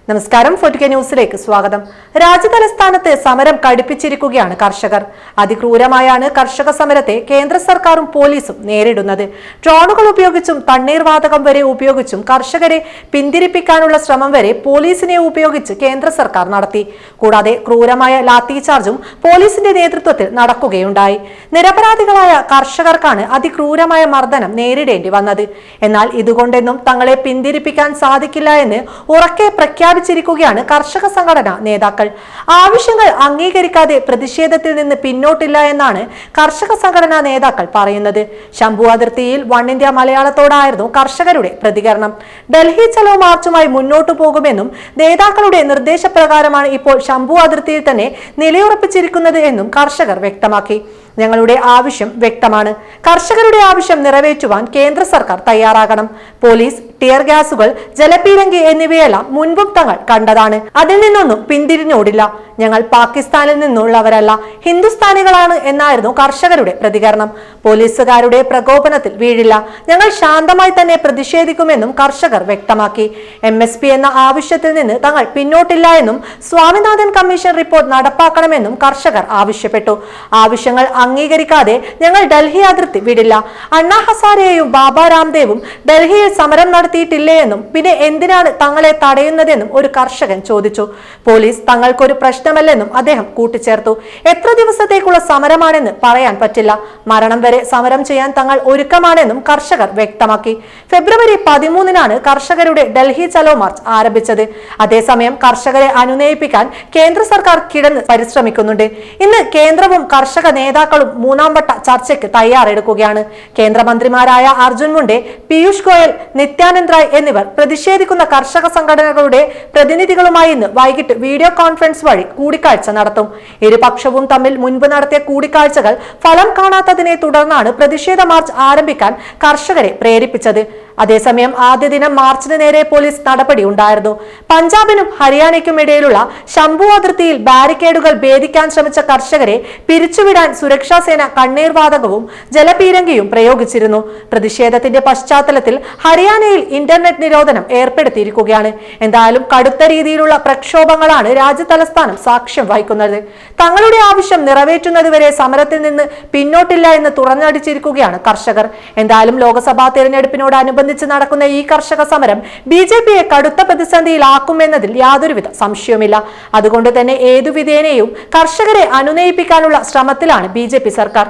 നമസ്കാരം. 4K ന്യൂസിലേക്ക് സ്വാഗതം. രാജ്യതലസ്ഥാനത്ത് സമരം കടുപ്പിച്ചിരിക്കുകയാണ് കർഷകർ. അതിക്രൂരമായാണ് കർഷക സമരത്തെ കേന്ദ്ര സർക്കാരും പോലീസും നേരിടുന്നത്. ഡ്രോണുകൾ ഉപയോഗിച്ചും തണ്ണീർവാതകം വരെ ഉപയോഗിച്ചും കർഷകരെ പിന്തിരിപ്പിക്കാനുള്ള ശ്രമം വരെ പോലീസിനെ ഉപയോഗിച്ച് കേന്ദ്ര സർക്കാർ നടത്തി. കൂടാതെ ക്രൂരമായ ലാത്തി ചാർജും പോലീസിന്റെ നേതൃത്വത്തിൽ നടക്കുകയുണ്ടായി. നിരപരാധികളായ കർഷകർക്കാണ് അതിക്രൂരമായ മർദ്ദനം നേരിടേണ്ടി വന്നത്. എന്നാൽ ഇതുകൊണ്ടൊന്നും തങ്ങളെ പിന്തിരിപ്പിക്കാൻ സാധിക്കില്ല എന്ന് ഉറക്കെ പ്രഖ്യാപിച്ചിരിക്കുകയാണ് കർഷക സംഘടനാ നേതാക്കൾ. ആവശ്യങ്ങൾ അംഗീകരിക്കാതെ പ്രതിഷേധത്തിൽ നിന്ന് പിന്നോട്ടില്ല എന്നാണ് കർഷക സംഘടനാ നേതാക്കൾ പറയുന്നത്. ശംഭു അതിർത്തിയിൽ വൺ ഇന്ത്യ മലയാളത്തോടായിരുന്നു കർഷകരുടെ പ്രതികരണം. ഡൽഹി ചലോ മാർച്ചുമായി മുന്നോട്ടു പോകുമെന്നും നേതാക്കളുടെ നിർദ്ദേശപ്രകാരമാണ് ഇപ്പോൾ ശംഭു അതിർത്തിയിൽ തന്നെ നിലയുറപ്പിച്ചിരിക്കുന്നത് എന്നും കർഷകർ വ്യക്തമാക്കി. ഞങ്ങളുടെ ആവശ്യം വ്യക്തമാണ്. കർഷകരുടെ ആവശ്യം നിറവേറ്റുവാൻ കേന്ദ്ര സർക്കാർ തയ്യാറാകണം. പോലീസ്, ടിയർ ഗ്യാസുകൾ, ജലപീരങ്കി എന്നിവയെല്ലാം മുൻപും തങ്ങൾ കണ്ടതാണ്. അതിൽ നിന്നൊന്നും പിന്തിരിഞ്ഞോടില്ല. ഞങ്ങൾ പാകിസ്ഥാനിൽ നിന്നുള്ളവരല്ല, ഹിന്ദുസ്ഥാനികളാണ് എന്നായിരുന്നു കർഷകരുടെ പ്രതികരണം. പോലീസുകാരുടെ പ്രകോപനത്തിൽ വീഴില്ല. ഞങ്ങൾ ശാന്തമായി തന്നെ പ്രതിഷേധിക്കുമെന്നും കർഷകർ വ്യക്തമാക്കി. MSP എന്ന ആവശ്യത്തിൽ നിന്ന് തങ്ങൾ പിന്നോട്ടില്ല എന്നും സ്വാമിനാഥൻ കമ്മീഷൻ റിപ്പോർട്ട് നടപ്പാക്കണമെന്നും കർഷകർ ആവശ്യപ്പെട്ടു. ആവശ്യങ്ങൾ അംഗീകരിക്കാതെ ഞങ്ങൾ ഡൽഹി അതിർത്തി വിടില്ല. അണ്ണാ ഹസാരെയും ബാബ രാംദേവും ഡൽഹിയിൽ സമരം നടത്തിയിട്ടില്ലേ എന്നും പിന്നെ എന്തിനാണ് തങ്ങളെ തടയുന്നതെന്നും ഒരു കർഷകൻ ചോദിച്ചു. പോലീസ് തങ്ങൾക്കൊരു പ്രശ്നമല്ലെന്നും അദ്ദേഹം കൂട്ടിച്ചേർത്തു. എത്ര ദിവസത്തേക്കുള്ള സമരമാണെന്ന് പറയാൻ പറ്റില്ല. മരണം വരെ സമരം ചെയ്യാൻ തങ്ങൾ ഒരുക്കമാണെന്നും കർഷകർ വ്യക്തമാക്കി. ഫെബ്രുവരി 13-നാണ് കർഷകരുടെ ഡൽഹി ചലോ മാർച്ച് ആരംഭിച്ചത്. അതേസമയം കർഷകരെ അനുനയിപ്പിക്കാൻ കേന്ദ്ര സർക്കാർ കിടന്ന് പരിശ്രമിക്കുന്നുണ്ട്. ഇന്ന് കേന്ദ്രവും കർഷക നേതാക്കളും മൂന്നാം വട്ട ചർച്ചയ്ക്ക് തയ്യാറെടുക്കുകയാണ്. കേന്ദ്രമന്ത്രിമാരായ അർജുൻ മുണ്ടെ, പീയൂഷ് ഗോയൽ, നിത്യാനന്ദ് റായ് എന്നിവർ പ്രതിഷേധിക്കുന്ന കർഷക സംഘടനകളുടെ പ്രതിനിധികളുമായി ഇന്ന് വൈകിട്ട് വീഡിയോ കോൺഫറൻസ് വഴി കൂടിക്കാഴ്ച നടത്തും. ഇരുപക്ഷവും തമ്മിൽ മുൻപ് നടത്തിയ കൂടിക്കാഴ്ചകൾ ഫലം കാണാത്തതിനെ തുടർന്നാണ് പ്രതിഷേധ മാർച്ച് ആരംഭിക്കാൻ കർഷകരെ പ്രേരിപ്പിച്ചത്. അതേസമയം ആദ്യ ദിനം മാർച്ചിന് നേരെ പോലീസ് നടപടി ഉണ്ടായിരുന്നു. പഞ്ചാബിനും ഹരിയാനയ്ക്കും ഇടയിലുള്ള ശംഭു അതിർത്തിയിൽ ബാരിക്കേഡുകൾ ഭേദിക്കാൻ ശ്രമിച്ച കർഷകരെ പിരിച്ചുവിടാൻ സുരക്ഷാ സേന കണ്ണീർവാതകവും ജലപീരങ്കിയും പ്രയോഗിച്ചിരുന്നു. പ്രതിഷേധത്തിന്റെ പശ്ചാത്തലത്തിൽ ഹരിയാനയിൽ ഇന്റർനെറ്റ് നിരോധനം ഏർപ്പെടുത്തിയിരിക്കുകയാണ്. എന്തായാലും കടുത്ത രീതിയിലുള്ള പ്രക്ഷോഭങ്ങളാണ് രാജ്യതലസ്ഥാനം സാക്ഷ്യം വഹിക്കുന്നത്. തങ്ങളുടെ ആവശ്യം നിറവേറ്റുന്നതുവരെ സമരത്തിൽ നിന്ന് പിന്നോട്ടില്ല എന്ന് തുറന്നടിച്ചിരിക്കുകയാണ് കർഷകർ. എന്തായാലും ലോക്സഭാ തെരഞ്ഞെടുപ്പിനോടനുബന്ധിച്ച് നടക്കുന്ന ഈ കർഷക സമരം BJPയെ കടുത്ത പ്രതിസന്ധിയിലാക്കുമെന്നതിൽ യാതൊരുവിധ സംശയവുമില്ല. അതുകൊണ്ട് തന്നെ ഏതു വിധേനയും കർഷകരെ അനുനയിപ്പിക്കാനുള്ള ശ്രമത്തിലാണ് BJP സർക്കാർ.